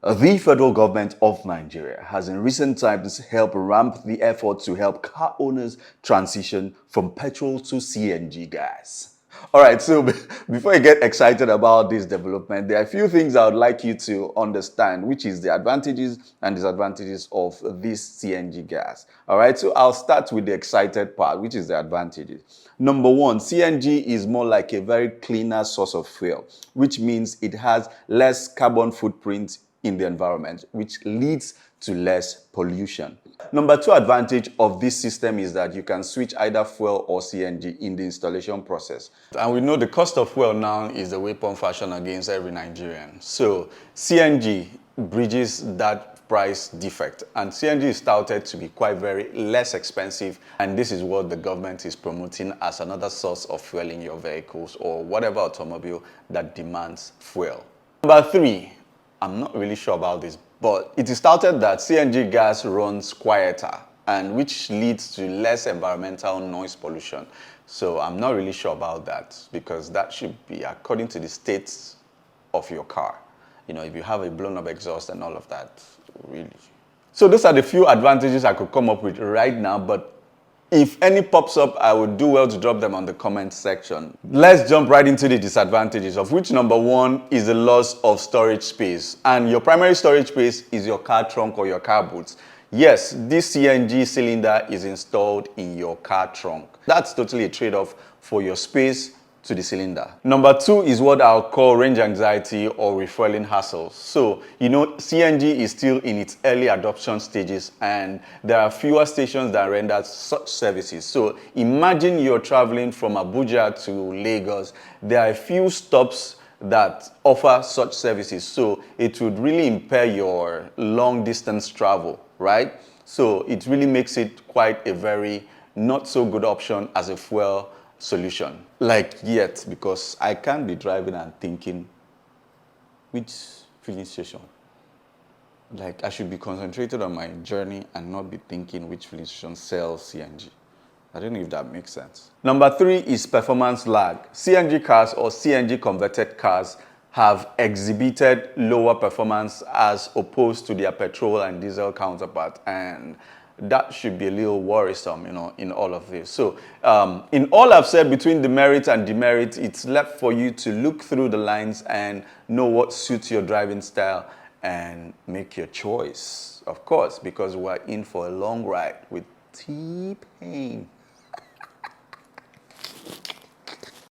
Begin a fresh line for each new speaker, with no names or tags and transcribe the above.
The federal government of Nigeria has in recent times helped ramp the effort to help car owners transition from petrol to CNG gas. All right, so before you get excited about this development, there are a few things I would like you to understand, which is the advantages and disadvantages of this CNG gas. All right, so I'll start with the excited part, which is the advantages. Number one, CNG is more like a very cleaner source of fuel, which means it has less carbon footprint in the environment, which leads to less pollution. Number two advantage of this system is that you can switch either fuel or CNG in the installation process. And we know the cost of fuel now is the weapon fashion against every Nigerian. So CNG bridges that price defect, and CNG is touted to be quite very less expensive, and this is what the government is promoting as another source of fuel in your vehicles or whatever automobile that demands fuel. Number three, I'm not really sure about this, but it is touted that CNG gas runs quieter, and which leads to less environmental noise pollution. So I'm not really sure about that, because that should be according to the state of your car. You know, if you have a blown up exhaust and all of that, really. So those are the few advantages I could come up with right now, but if any pops up, I would do well to drop them on the comment section. Let's jump right into the disadvantages, of which number one is the loss of storage space. And your primary storage space is your car trunk or your car boots. Yes, this CNG cylinder is installed in your car trunk. That's totally a trade-off for your space to the cylinder. Number two is what I'll call range anxiety or refueling hassles. So, you know, CNG is still in its early adoption stages, and there are fewer stations that render such services. So imagine you're traveling from Abuja to Lagos. There are a few stops that offer such services. So it would really impair your long distance travel, right? So it really makes it quite a very not so good option as a fuel solution. Like yet, because I can't be driving and thinking, which filling station? Like I should be concentrated on my journey and not be thinking which filling station sells CNG. I don't know if that makes sense. Number three is performance lag. CNG cars or CNG converted cars have exhibited lower performance as opposed to their petrol and diesel counterpart, and that should be a little worrisome, you know, in all of this. So in all I've said, between the merits and demerits, it's left for you to look through the lines and know what suits your driving style and make your choice, of course, because we're in for a long ride with T-Pain.